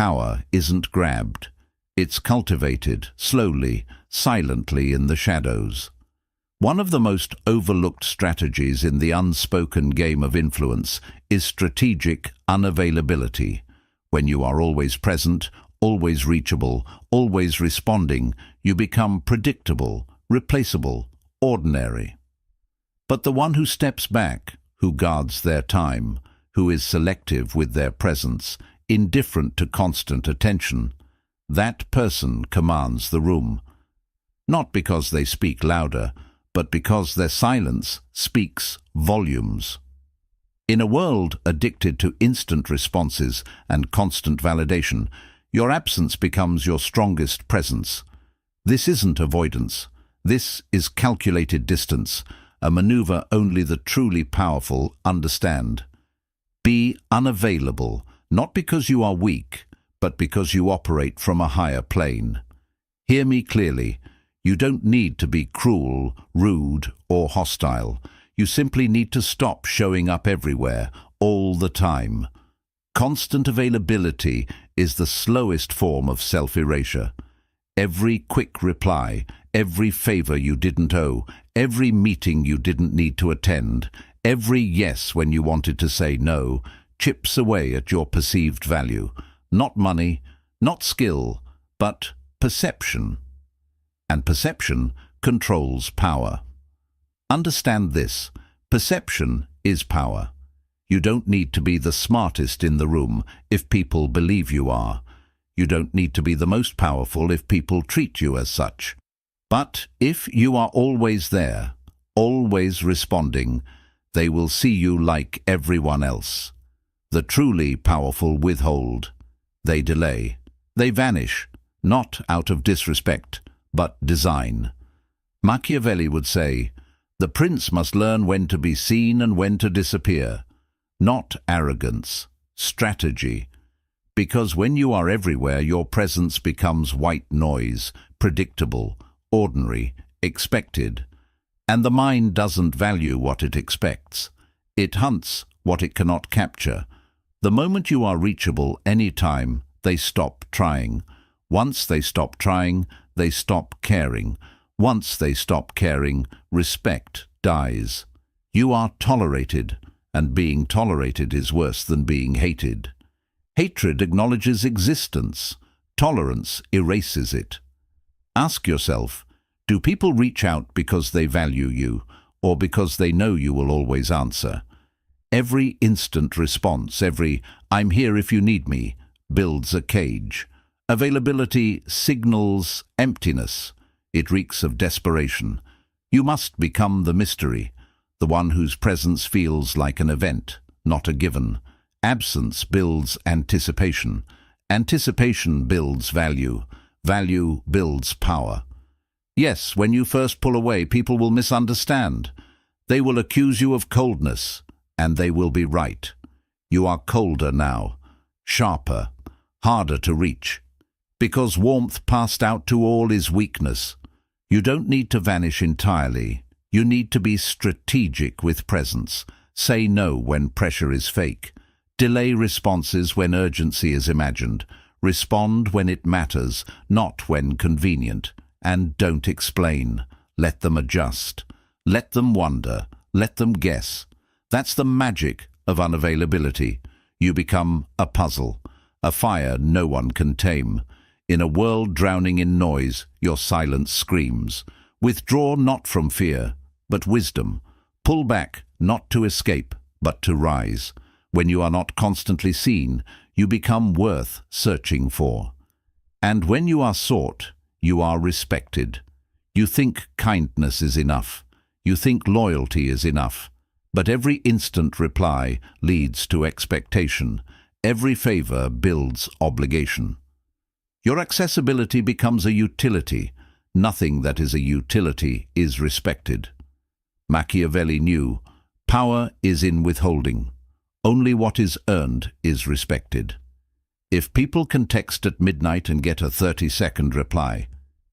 power isn't grabbed. It's cultivated, slowly, silently in the shadows. One of the most overlooked strategies in the unspoken game of influence is strategic unavailability. When you are always present, always reachable, always responding, you become predictable, replaceable, ordinary. But the one who steps back, who guards their time, who is selective with their presence, indifferent to constant attention, that person commands the room. Not because they speak louder, but because their silence speaks volumes. In a world addicted to instant responses and constant validation, your absence becomes your strongest presence. This isn't avoidance. This is calculated distance, a maneuver only the truly powerful understand. Be unavailable, not because you are weak, but because you operate from a higher plane. Hear me clearly. You don't need to be cruel, rude, or hostile. You simply need to stop showing up everywhere, all the time. Constant availability is the slowest form of self-erasure. Every quick reply, every favor you didn't owe, every meeting you didn't need to attend, every yes when you wanted to say no, chips away at your perceived value. Not money, not skill, but perception. And perception controls power. Understand this. Perception is power. You don't need to be the smartest in the room if people believe you are. You don't need to be the most powerful if people treat you as such. But if you are always there, always responding, they will see you like everyone else. The truly powerful withhold. They delay. They vanish, not out of disrespect, but design. Machiavelli would say, "The prince must learn when to be seen and when to disappear." Not arrogance, strategy. Because when you are everywhere, your presence becomes white noise, predictable, ordinary, expected. And the mind doesn't value what it expects. It hunts what it cannot capture. The moment you are reachable any time, they stop trying. Once they stop trying, they stop caring. Once they stop caring, respect dies. You are tolerated, and being tolerated is worse than being hated. Hatred acknowledges existence. Tolerance erases it. Ask yourself, do people reach out because they value you, or because they know you will always answer? Every instant response, every "I'm here if you need me," builds a cage. Availability signals emptiness. It reeks of desperation. You must become the mystery, the one whose presence feels like an event, not a given. Absence builds anticipation. Anticipation builds value. Value builds power. Yes, when you first pull away, people will misunderstand. They will accuse you of coldness, and they will be right. You are colder now, sharper, harder to reach. Because warmth passed out to all is weakness. You don't need to vanish entirely. You need to be strategic with presence. Say no when pressure is fake. Delay responses when urgency is imagined. Respond when it matters, not when convenient. And don't explain. Let them adjust. Let them wonder. Let them guess. That's the magic of unavailability. You become a puzzle, a fire no one can tame. In a world drowning in noise, your silence screams. Withdraw not from fear, but wisdom. Pull back, not to escape, but to rise. When you are not constantly seen, you become worth searching for. And when you are sought, you are respected. You think kindness is enough. You think loyalty is enough. But every instant reply leads to expectation. Every favor builds obligation. Your accessibility becomes a utility. Nothing that is a utility is respected. Machiavelli knew, power is in withholding. Only what is earned is respected. If people can text at midnight and get a 30-second reply,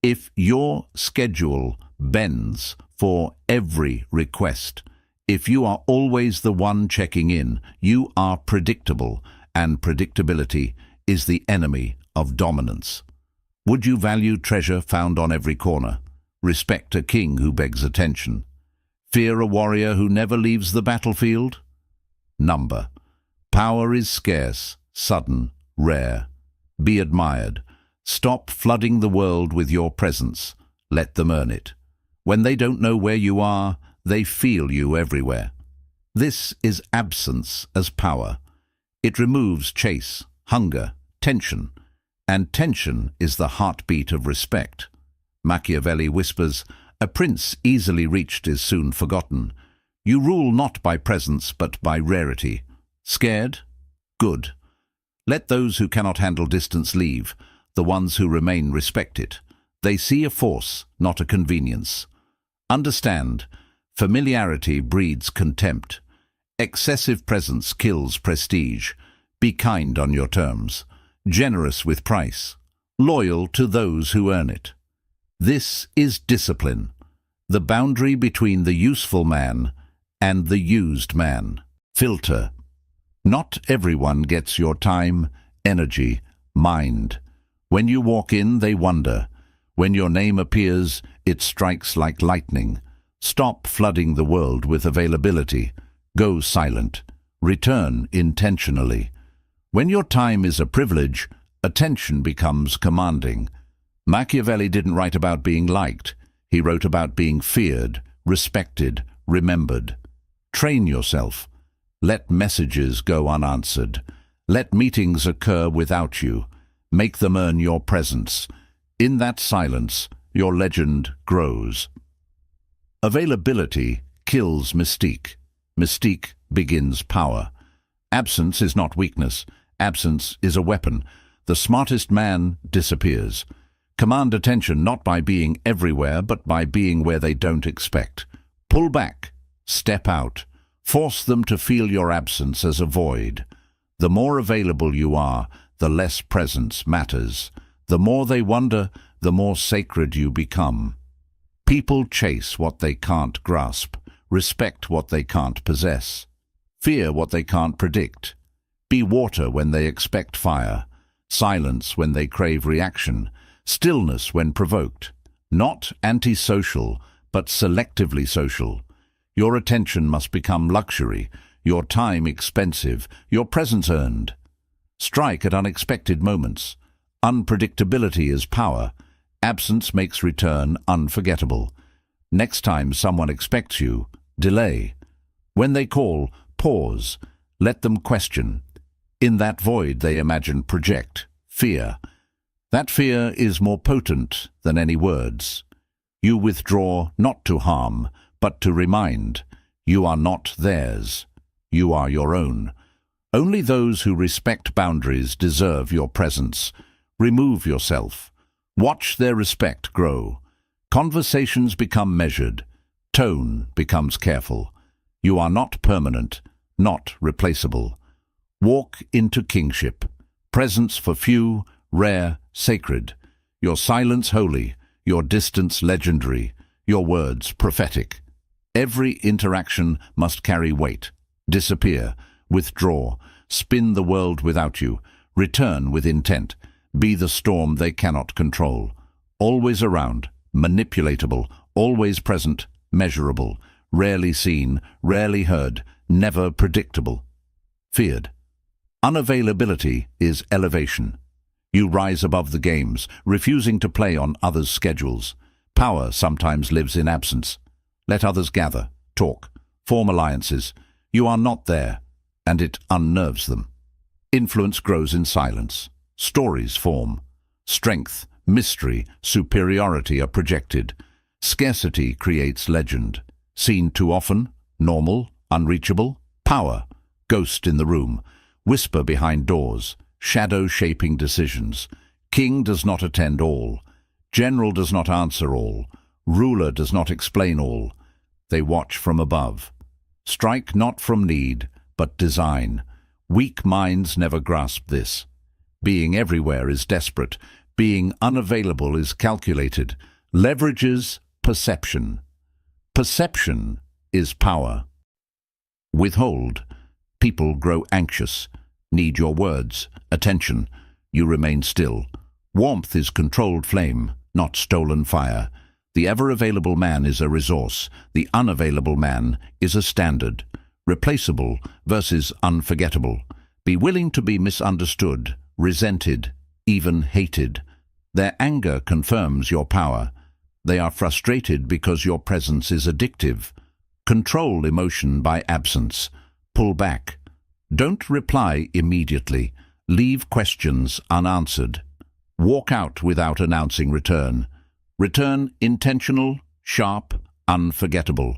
if your schedule bends for every request, if you are always the one checking in, you are predictable, and predictability is the enemy of dominance. Would you value treasure found on every corner? Respect a king who begs attention? Fear a warrior who never leaves the battlefield? Number. Power is scarce, sudden, rare. Be admired. Stop flooding the world with your presence. Let them earn it. When they don't know where you are, they feel you everywhere. This is absence as power. It removes chase, hunger, tension, and tension is the heartbeat of respect. Machiavelli whispers, "A prince easily reached is soon forgotten." You rule not by presence but by rarity. Scared? Good. Let those who cannot handle distance leave. The ones who remain respect it. They see a force, not a convenience. Understand, familiarity breeds contempt. Excessive presence kills prestige. Be kind on your terms. Generous with price. Loyal to those who earn it. This is discipline. The boundary between the useful man and the used man. Filter. Not everyone gets your time, energy, mind. When you walk in, they wonder. When your name appears, it strikes like lightning. Stop flooding the world with availability. Go silent. Return intentionally. When your time is a privilege, attention becomes commanding. Machiavelli didn't write about being liked. He wrote about being feared, respected, remembered. Train yourself. Let messages go unanswered. Let meetings occur without you. Make them earn your presence. In that silence, your legend grows. Availability kills mystique. Mystique begins power. Absence is not weakness. Absence is a weapon. The smartest man disappears. Command attention not by being everywhere, but by being where they don't expect. Pull back. Step out. Force them to feel your absence as a void. The more available you are, the less presence matters. The more they wonder, the more sacred you become. People chase what they can't grasp, respect what they can't possess, fear what they can't predict. Be water when they expect fire, silence when they crave reaction, stillness when provoked. Not antisocial, but selectively social. Your attention must become luxury, your time expensive, your presence earned. Strike at unexpected moments. Unpredictability is power. Absence makes return unforgettable. Next time someone expects you, delay. When they call, pause. Let them question. In that void they imagine project, fear. That fear is more potent than any words. You withdraw not to harm, but to remind. You are not theirs. You are your own. Only those who respect boundaries deserve your presence. Remove yourself. Watch their respect grow. Conversations become measured. Tone becomes careful. You are not permanent, not replaceable. Walk into kingship. Presence for few, rare, sacred. Your silence holy, your distance legendary, your words prophetic. Every interaction must carry weight. Disappear, withdraw, spin the world without you, return with intent. Be the storm they cannot control. Always around, manipulatable, always present, measurable, rarely seen, rarely heard, never predictable. Feared. Unavailability is elevation. You rise above the games, refusing to play on others' schedules. Power sometimes lives in absence. Let others gather, talk, form alliances. You are not there, and it unnerves them. Influence grows in silence. Stories form. Strength, mystery, superiority are projected. Scarcity creates legend. Seen too often, normal, unreachable. Power, ghost in the room. Whisper behind doors. Shadow shaping decisions. King does not attend all. General does not answer all. Ruler does not explain all. They watch from above. Strike not from need, but design. Weak minds never grasp this. Being everywhere is desperate. Being unavailable is calculated. Leverages perception. Perception is power. Withhold. People grow anxious. Need your words, attention. you remain still. Warmth is controlled flame, not stolen fire. The ever-available man is a resource. The unavailable man is a standard. Replaceable versus unforgettable. Be willing to be misunderstood, resented, even hated. Their anger confirms your power. They are frustrated because your presence is addictive. Control emotion by absence. Pull back. Don't reply immediately. Leave questions unanswered. Walk out without announcing return. Return intentional, sharp, unforgettable.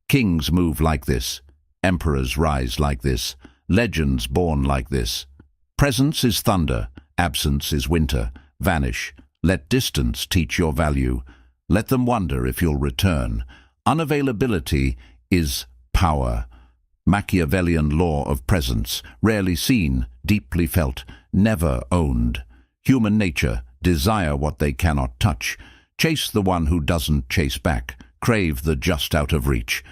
Kings move like this. Emperors rise like this. Legends born like this. Presence is thunder. Absence is winter. Vanish. Let distance teach your value. Let them wonder if you'll return. Unavailability is power. Machiavellian law of presence, rarely seen, deeply felt, never owned. Human nature, desire what they cannot touch. Chase the one who doesn't chase back. Crave the just out of reach.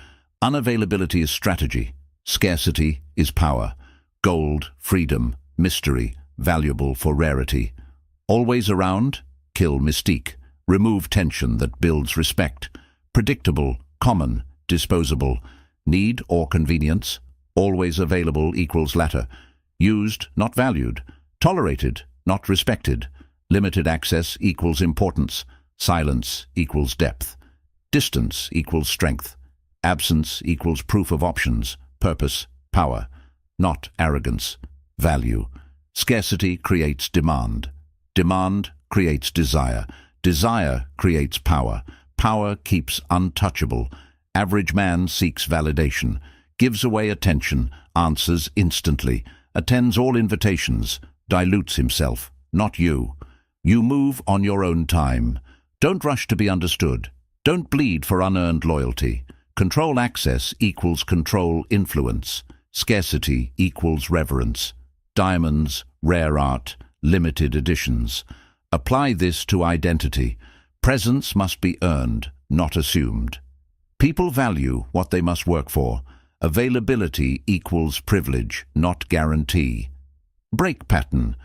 Unavailability is strategy. Scarcity is power. Gold, freedom, mystery, valuable for rarity. Always around, kill mystique. Remove tension that builds respect. Predictable, common, disposable. Need or convenience, always available equals latter. Used, not valued. Tolerated, not respected. Limited access equals importance. Silence equals depth. Distance equals strength. Absence equals proof of options. Purpose, power. Not arrogance, value. Scarcity creates demand. Demand creates desire. Desire creates power. Power keeps untouchable. Average man seeks validation, gives away attention, answers instantly, attends all invitations, dilutes himself, not you. You move on your own time. Don't rush to be understood. Don't bleed for unearned loyalty. Control access equals control influence. Scarcity equals reverence. Diamonds, rare art, limited editions. Apply this to identity. Presence must be earned, not assumed. People value what they must work for. Availability equals privilege, not guarantee. Break pattern.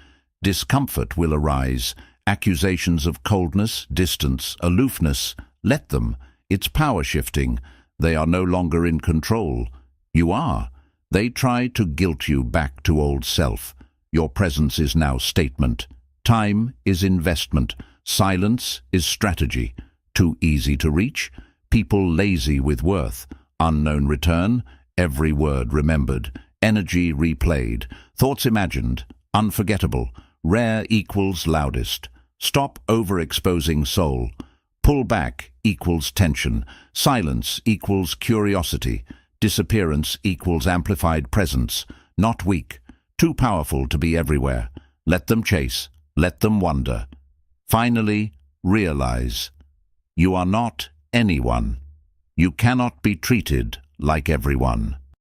Discomfort will arise. Accusations of coldness, distance, aloofness. Let them. It's power shifting. They are no longer in control. You are. They try to guilt you back to old self. Your presence is now statement. Time is investment. Silence is strategy. Too easy to reach. People lazy with worth. Unknown return. Every word remembered. Energy replayed. Thoughts imagined. Unforgettable. Rare equals loudest. Stop overexposing soul. Pull back equals tension. Silence equals curiosity. Disappearance equals amplified presence. Not weak. Too powerful to be everywhere. Let them chase. Let them wonder. Finally, realize. You are not anyone. You cannot be treated like everyone.